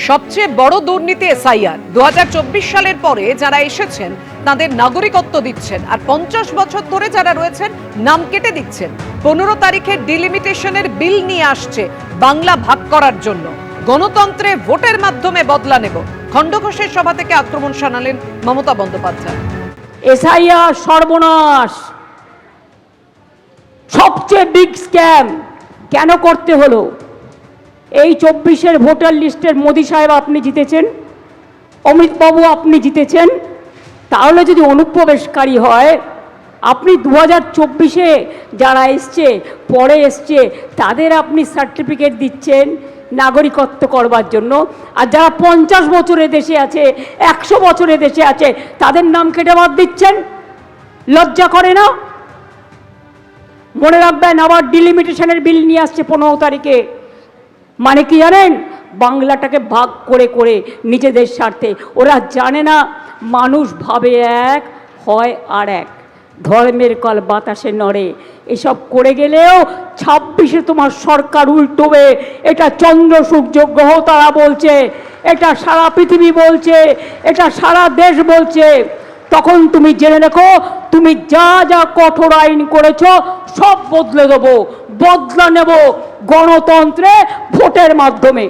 সবচেয়ে বড় দুর্নীতি এসআইআর। 2024 সালের পরে যারা এসেছেন তাদের নাগরিকত্ব দিচ্ছেন, আর 50 বছর ধরে যারা রয়েছেন নাম কেটে দিচ্ছেন। 15 তারিখে ডিলিমিটেশনের বিল নিয়ে আসছে বাংলা ভাগ করার জন্য। গণতন্ত্রে ভোটের মাধ্যমে বদলা নেব, খণ্ডঘোষের সভা থেকে আক্রমণ শানালেন মমতা বন্দ্যোপাধ্যায়। এসআইআর সর্বনাশ, সবচেয়ে বিগ স্ক্যাম। কেন করতে হলো? এই 24-এর ভোটার লিস্টের মোদি সাহেব আপনি জিতেছেন, অমিতবাবু আপনি জিতেছেন। তাহলে যদি অনুপ্রবেশকারী হয়, আপনি 2024-এ যারা এসছে, পরে এসছে, তাদের আপনি সার্টিফিকেট দিচ্ছেন নাগরিকত্ব করবার জন্য, আর যারা 50 বছরে দেশে আছে, 100 বছরে দেশে আছে, তাদের নাম কেটে বাদ দিচ্ছেন। লজ্জা করে না? মনে রাখবেন, আবার ডিলিমিটেশনের বিল নিয়ে আসছে 15 তারিখে। মানে কি জানেন? বাংলাটাকে ভাগ করে করে নিজেদের স্বার্থে। ওরা জানে না মানুষ ভাবে এক, হয় আর এক। ধর্মের কল বাতাসে নড়ে। এসব করে গেলেও 26-এ তোমার সরকার উল্টোবে। এটা চন্দ্র সূর্য গ্রহ তারা বলছে, এটা সারা পৃথিবী বলছে, এটা সারা দেশ বলছে। তখন তুমি জেনে রেখো, তুমি যা যা কঠোর আইন করেছো সব বদলে দেবো, বদলা নেব গণতন্ত্রে ভোটের মাধ্যমে।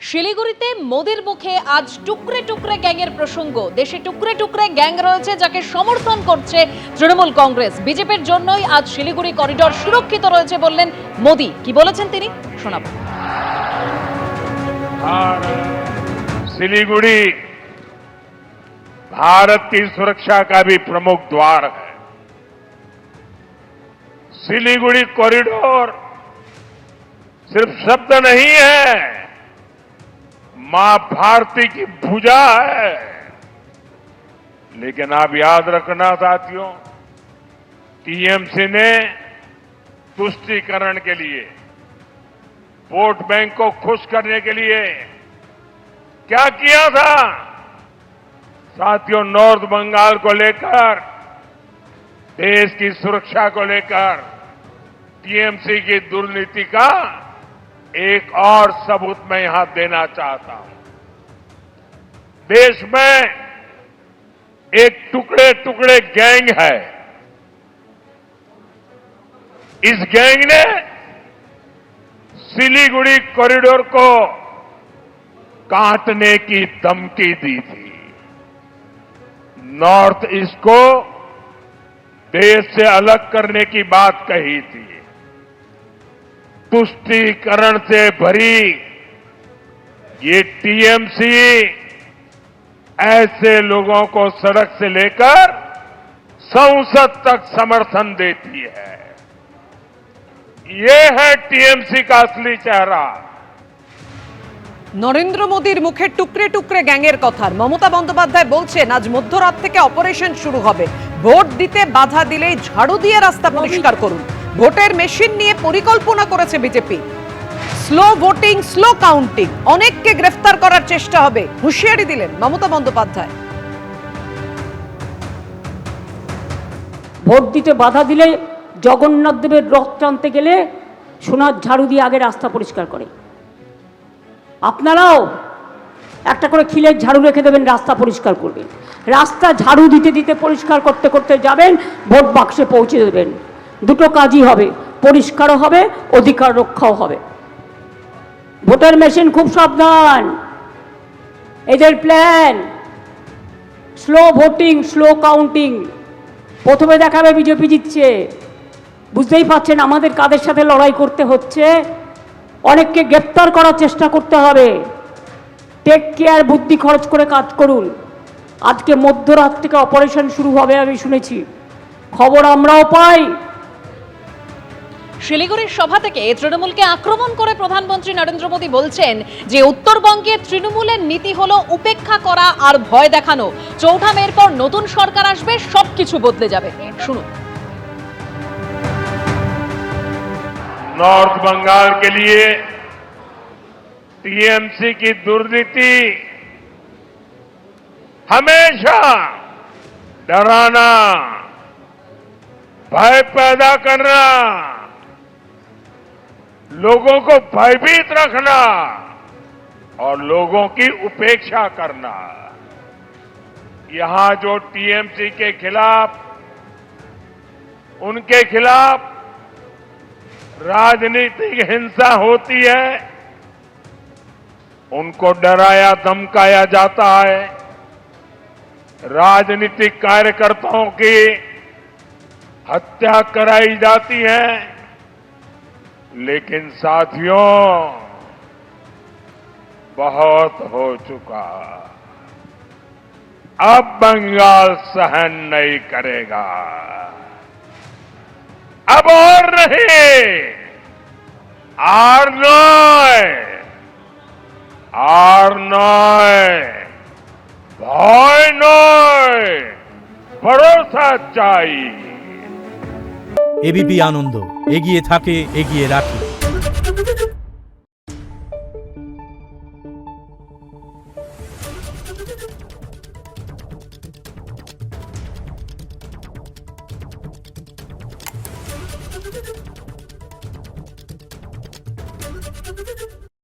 শিলিগুড়িতে মোদির মুখে আজ টুকরে টুকরে গ্যাংয়ের প্রসঙ্গ। দেশে টুকরে টুকরে গ্যাং রয়েছে যাকে সমর্থন করছে তৃণমূল কংগ্রেস। বিজেপির জন্যই আজ শিলিগুড়ি করিডোর সুরক্ষিত রয়েছে বললেন মোদি। কি বলেছেন তিনি, শোনাবো। सिलीगुड़ी भारत की सुरक्षा का भी प्रमुख द्वार है। सिलीगुड़ी कॉरिडोर सिर्फ शब्द नहीं है, मां भारती की भुजा है। लेकिन आप याद रखना साथियों, टीएमसी ने तुष्टीकरण के लिए, वोट बैंक को खुश करने के लिए क्या किया था साथियों? नॉर्थ बंगाल को लेकर, देश की सुरक्षा को लेकर टीएमसी की दुर्नीति का एक और सबूत मैं यहां देना चाहता हूं। देश में एक टुकड़े टुकड़े गैंग है। इस गैंग ने सिलीगुड़ी कॉरिडोर को काटने की धमकी दी थी। नॉर्थ ईस्ट को देश से अलग करने की बात कही थी। तुष्टीकरण से भरी ये टीएमसी ऐसे लोगों को सड़क से लेकर संसद तक समर्थन देती है। ये है टीएमसी का असली चेहरा। নরেন্দ্র মোদীর মুখে টুকরে টুকরে গ্যাংয়ের কথা। মমতা বন্দ্যোপাধ্যায় বলছেন আজ মধ্যরাত থেকে অপারেশন শুরু হবে। ভোট দিতে বাধা দিলেই ঝাড়ু দিয়ে রাস্তা পরিষ্কার করুন। ভোটের মেশিন নিয়ে পরিকল্পনা করেছে BJP. Slow voting, slow counting, অনেককে গ্রেফতার করার চেষ্টা হবে, হুঁশিয়ারি দিলেন মমতা বন্দ্যোপাধ্যায়। ভোট দিতে বাধা দিলে জগন্নাথ দেবের রথ টানতে গেলে সোনার ঝাড়ু দিয়ে আগে রাস্তা পরিষ্কার করে। আপনারাও একটা করে খিলের ঝাড়ু রেখে দেবেন, রাস্তা পরিষ্কার করবেন। রাস্তা ঝাড়ু দিতে দিতে পরিষ্কার করতে করতে যাবেন, ভোট বাক্সে পৌঁছে দেবেন। দুটো কাজই হবে, পরিষ্কারও হবে, অধিকার রক্ষাও হবে। ভোটের মেশিন খুব সাবধান, এদের plan slow voting, slow counting. প্রথমে দেখাবে বিজেপি জিতছে। বুঝতেই পারছেন আমাদের কাদের সাথে লড়াই করতে হচ্ছে। অনেককে গ্রেপ্তার করার চেষ্টা করতে হবে। টেক কেয়ার, বুদ্ধি খরচ করে কাজ করুন। আজকে মধ্যরাত থেকে অপারেশন শুরু হবে আমি শুনেছি, খবর আমরাও পাই। শিলিগুড়ির সভা থেকে তৃণমূলকে আক্রমণ করে প্রধানমন্ত্রী নরেন্দ্র মোদী বলছেন যে উত্তরবঙ্গে তৃণমূলের নীতি হলো উপেক্ষা করা আর ভয় দেখানো। 4 মের পর নতুন সরকার আসবে, সবকিছু বদলে যাবে। শুনুন। नॉर्थ बंगाल के लिए टीएमसी की दुर्नीति हमेशा डराना, भय पैदा करना, लोगों को भयभीत रखना, और लोगों की उपेक्षा करना। यहां जो टीएमसी के खिलाफ, उनके खिलाफ राजनीतिक हिंसा होती है, उनको डराया धमकाया जाता है, राजनीतिक कार्यकर्ताओं की हत्या कराई जाती है। लेकिन साथियों, बहुत हो चुका। अब बंगाल सहन नहीं करेगा। अब और नहीं, আর নয়, ভয় নয়, ভরসা চাই। এবিপি আনন্দ, এগিয়ে থাকে, এগিয়ে রাখে।